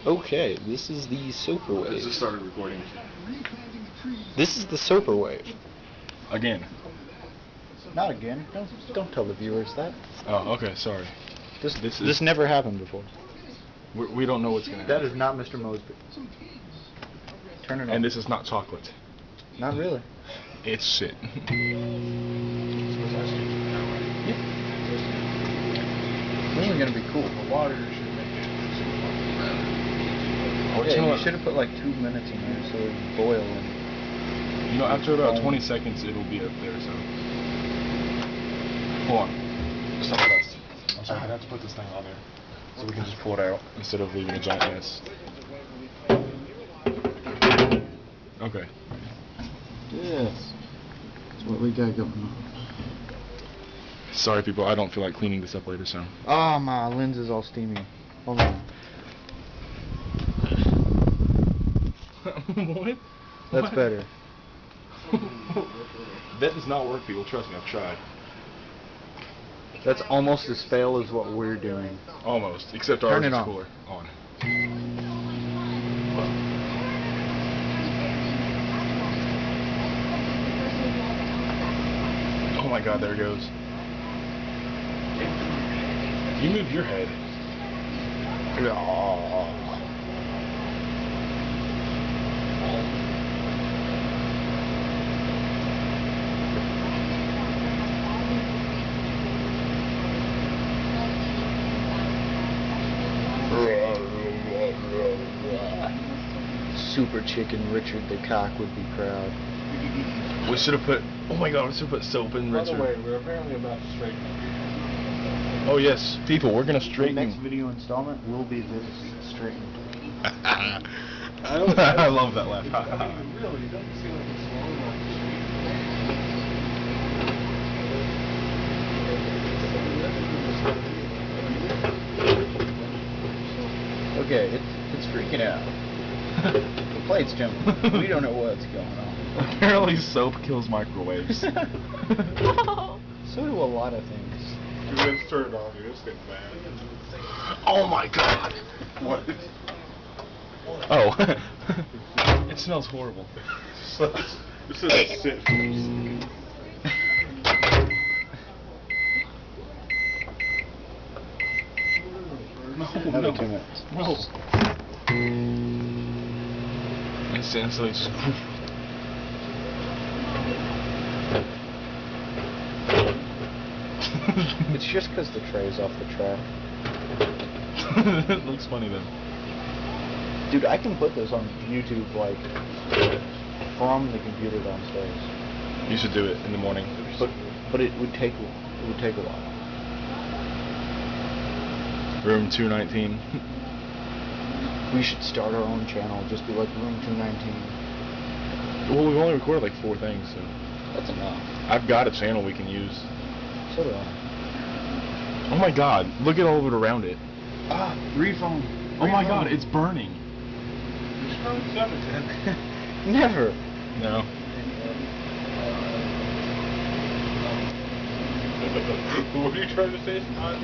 Okay, this is the Soper I Wave. just started recording. This is the Soper Wave. Again. Not again. Don't tell the viewers that. Oh, okay, sorry. This never happened before. We don't know what's going to happen. That is not Mr. Mosby. Turn it on. And this is not chocolate. Not really. It's shit. This is gonna be cool. The water should make it. Yeah, you should have put like 2 minutes in there so it would boil. And You know, after about 20 seconds, it'll be up there, so. Hold on. Stop fast. I'm sorry, I have to put this thing on there. So we can just pull it out instead of leaving a giant mess. Okay. yes, that's what we got going on. Sorry, people, I don't feel like cleaning this up later, so. Oh, my lens is all steamy. Hold on. What? That's What? better. That does not work, people. Trust me, I've tried. That's almost as fail as what we're doing. Almost, except Turn ours it is on. cooler. On. Oh my god, there it goes. You move your head. Super Chicken Richard the Cock would be proud. We should have put. Oh my god, we should have put soap in By Richard. the way, we're apparently about to straighten up. Oh yes, people, we're gonna The straighten. next video installment will be this straightened. I love that laugh. I mean, really, it doesn't seem like it's long enough to Okay, it's freaking out. The plate's jumping. We don't know what's going on. Apparently, soap kills microwaves. So do a lot of things. Dude, let's turn it off, dude. It's getting bad. Oh my god. What? Oh. It smells horrible. This is sit. Another 2 minutes. No. Instantly just. It's just because the tray's off the track. It looks funny then. Dude, I can put this on YouTube, like, from the computer downstairs. You should do it in the morning. But it would take a while. Room 219. We should start our own channel, just be like Room 219. Well, we've only recorded like 4 things, so. That's enough. I've got a channel we can use. So do I. Oh my god, look at all of it around it. Ah, read from. Oh my god, it's burning. Just throw stuff at it. Never. No. What are you trying to say, Scott?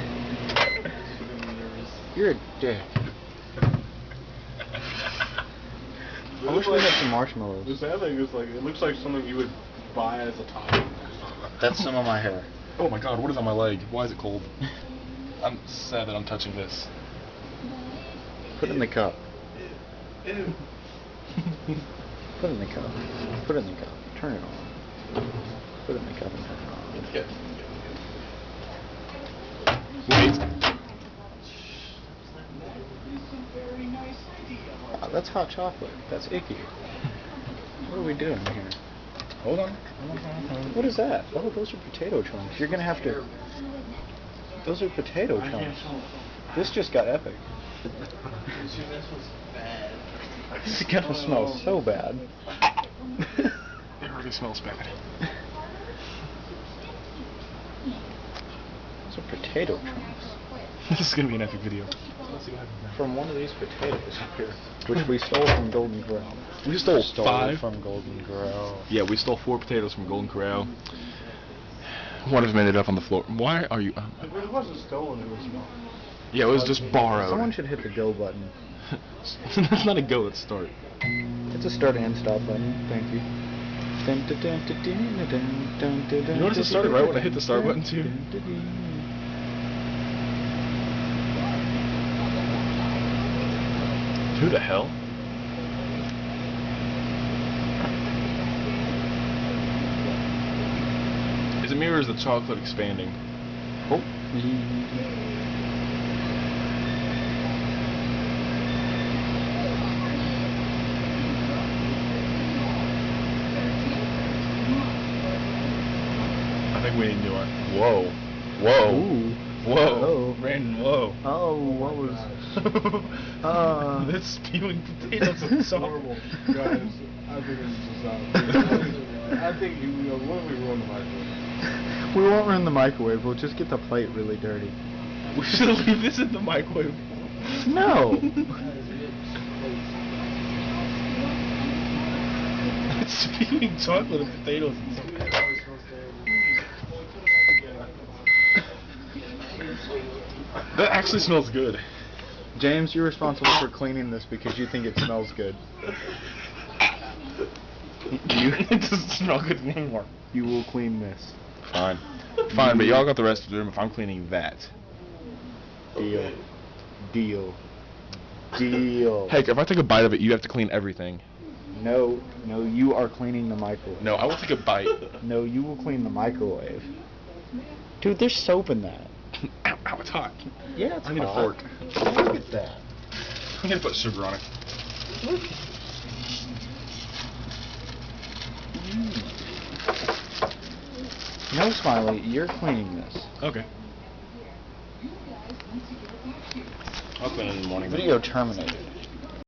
You're a dick. I wish we had some marshmallows. The sad thing is, like, it looks like something you would buy as a topping. That's some of my hair. Oh my god, what is on my leg? Why is it cold? I'm sad that I'm touching this. Put it in the cup. Ew. Put it in the cup. Put it in the cup. Turn it on. Put it in the cup and turn it on. Yes. Wait. Wow, that's hot chocolate. That's icky. What are we doing here? Hold on. What is that? Oh, those are potato chunks. You're gonna have to. Those are potato I can't chunks. tell. This just got epic. This was bad. This is gonna smell so bad. It already smells bad. Those are potato chunks. This is gonna be an epic video. Let's see what happens now. From one of these potatoes up here, which we stole from Golden Corral. We stole 5 from Golden Corral. Yeah, we stole 4 potatoes from Golden Corral. One of them ended up on the floor. Why are you? It wasn't stolen, it was small. Yeah, it was just borrowed. Someone should hit the go button. That's not a go, let's start. It's a start and stop button. Thank you. You notice it started right when I hit the start button too? Who the hell? Is it me or is the chocolate expanding? Oh. I think we need to do it. Whoa. Whoa. Ooh. Whoa. Oh. Brandon, whoa. Oh, what was... That's spewing potatoes and salt. Horrible. Guys, I think it's just out. I think what if we ruin the microwave? We won't run the microwave. We'll just get the plate really dirty. We should leave this in the microwave. No. It's spewing chocolate and potatoes and salt. That actually smells good. James, you're responsible for cleaning this because you think it smells good. It doesn't smell good anymore. You will clean this. Fine. Fine, but y'all got the rest of the room if I'm cleaning that. Deal. Deal. Deal. Heck, if I take a bite of it, you have to clean everything. No, you are cleaning the microwave. No, I will take a bite. No, you will clean the microwave. Dude, there's soap in that. Ow, ow, it's hot. Yeah, it's I need hot. a fork. Look at that. I'm gonna put sugar on it. No, Smiley, you're cleaning this. Okay. I'll clean it in the morning. Video terminated.